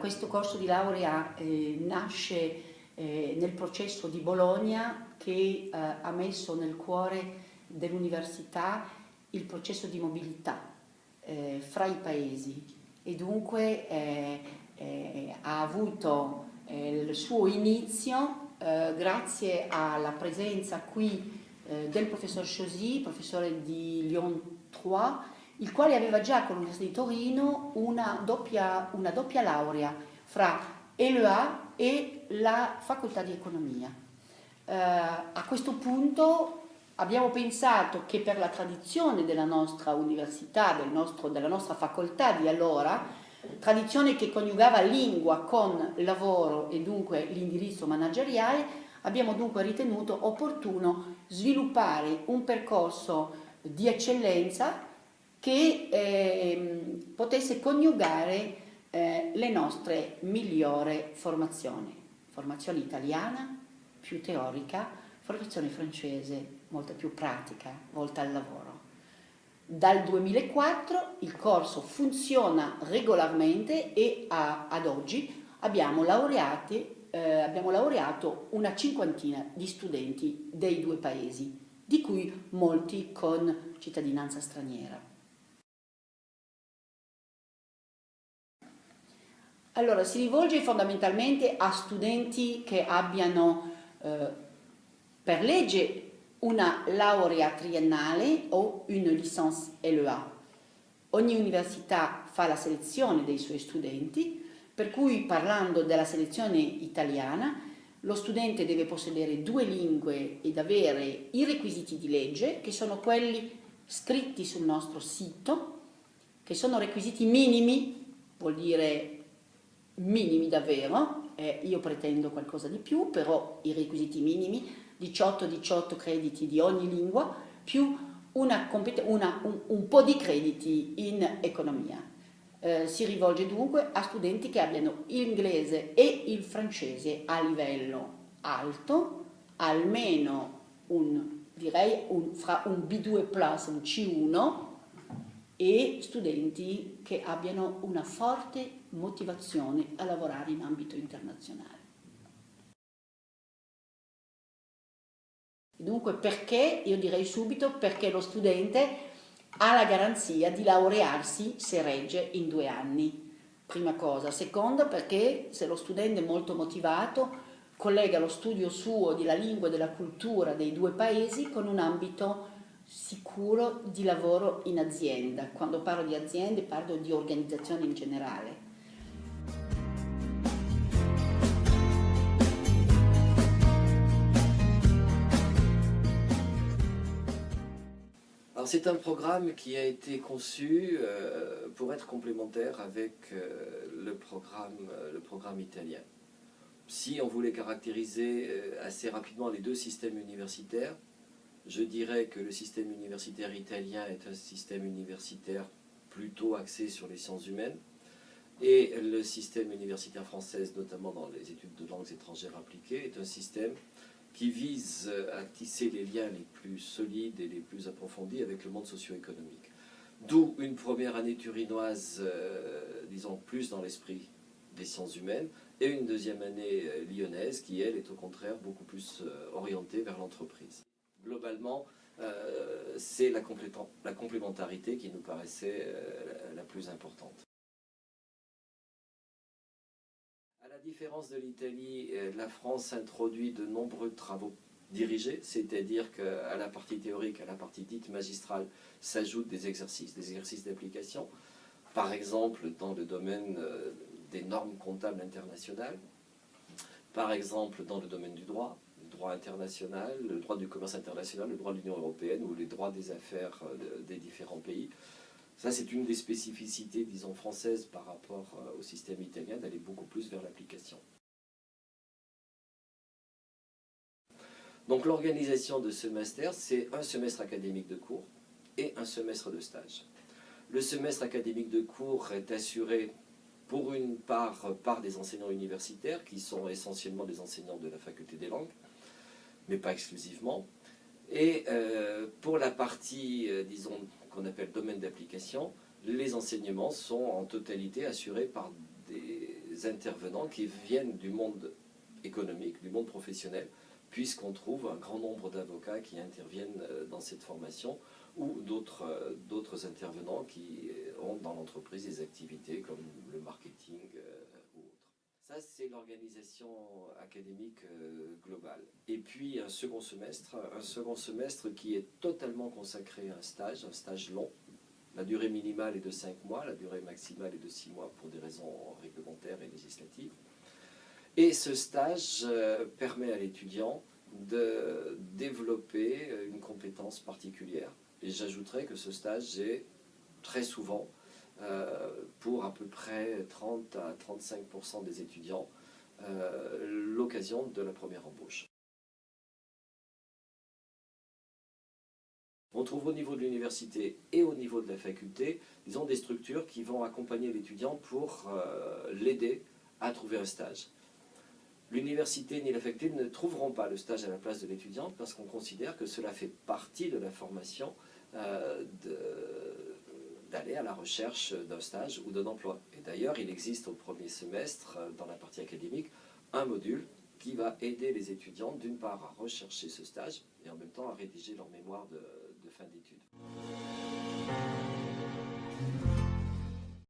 questo corso di laurea nasce nel processo di Bologna che ha messo nel cuore dell'università il processo di mobilità fra i paesi e dunque ha avuto il suo inizio grazie alla presenza qui del professor Chauzy, professore di Lyon 3, il quale aveva già con l'Università di Torino una doppia laurea fra LEA e la facoltà di economia. A questo punto abbiamo pensato che per la tradizione della nostra università, della nostra facoltà di allora, tradizione che coniugava lingua con lavoro e dunque l'indirizzo manageriale, abbiamo dunque ritenuto opportuno sviluppare un percorso di eccellenza che potesse coniugare le nostre migliori formazioni. Formazione italiana, più teorica, formazione francese, molto più pratica, volta al lavoro. Dal 2004 il corso funziona regolarmente e ad oggi abbiamo laureato una cinquantina di studenti dei due paesi, di cui molti con cittadinanza straniera. Allora, si rivolge fondamentalmente a studenti che abbiano per legge una laurea triennale o una licence LEA. Ogni università fa la selezione dei suoi studenti, per cui parlando della selezione italiana, lo studente deve possedere 2 lingue ed avere i requisiti di legge, che sono quelli scritti sul nostro sito, che sono requisiti minimi, vuol dire minimi davvero, io pretendo qualcosa di più, però i requisiti minimi, 18 crediti di ogni lingua, più un po' di crediti in economia. Si rivolge dunque a studenti che abbiano l'inglese e il francese a livello alto, almeno fra un B2 plus e un C1, e studenti che abbiano una forte motivazione a lavorare in ambito internazionale. Dunque perché? Io direi subito perché lo studente ha la garanzia di laurearsi se regge in 2 anni, prima cosa. Seconda, perché se lo studente è molto motivato collega lo studio suo della lingua e della cultura dei 2 paesi con un ambito sicuro di lavoro in azienda. Quando parlo di aziende parlo di organizzazione in generale. C'est un programme qui a été conçu pour être complémentaire avec le programme italien. Si on voulait caractériser assez rapidement les 2 systèmes universitaires, je dirais que le système universitaire italien est un système universitaire plutôt axé sur les sciences humaines et le système universitaire français, notamment dans les études de langues étrangères appliquées, est un système qui vise à tisser les liens les plus solides et les plus approfondis avec le monde socio-économique. D'où une première année turinoise, disons, plus dans l'esprit des sciences humaines, et une deuxième année lyonnaise qui, elle, est au contraire beaucoup plus orientée vers l'entreprise. Globalement, c'est la complémentarité qui nous paraissait la plus importante. À la différence de l'Italie, la France introduit de nombreux travaux dirigés, c'est-à-dire qu'à la partie théorique, à la partie dite magistrale, s'ajoutent des exercices d'application. Par exemple, dans le domaine des normes comptables internationales, par exemple dans le domaine du droit international, le droit du commerce international, le droit de l'Union européenne ou les droits des affaires des différents pays. Ça, c'est une des spécificités, disons, françaises par rapport au système italien, d'aller beaucoup plus vers l'application. Donc l'organisation de ce master, c'est un semestre académique de cours et un semestre de stage. Le semestre académique de cours est assuré pour une part par des enseignants universitaires, qui sont essentiellement des enseignants de la faculté des langues, mais pas exclusivement. Et pour la partie, disons, qu'on appelle domaine d'application, les enseignements sont en totalité assurés par des intervenants qui viennent du monde économique, du monde professionnel, puisqu'on trouve un grand nombre d'avocats qui interviennent dans cette formation ou d'autres intervenants qui ont dans l'entreprise des activités comme le marketing ou autre. Ça, c'est l'organisation académique globale. Et puis un second semestre qui est totalement consacré à un stage long. La durée minimale est de 5 mois, la durée maximale est de 6 mois pour des raisons réglementaires et législatives. Et ce stage permet à l'étudiant de développer une compétence particulière. Et j'ajouterais que ce stage est très souvent, pour à peu près 30 à 35% des étudiants, l'occasion de la première embauche. On trouve au niveau de l'université et au niveau de la faculté, disons, des structures qui vont accompagner l'étudiant pour l'aider à trouver un stage. L'université ni la faculté ne trouveront pas le stage à la place de l'étudiant parce qu'on considère que cela fait partie de la formation d'aller à la recherche d'un stage ou d'un emploi. Et d'ailleurs, il existe au premier semestre, dans la partie académique, un module qui va aider les étudiants, d'une part, à rechercher ce stage et en même temps à rédiger leur mémoire de fin d'études.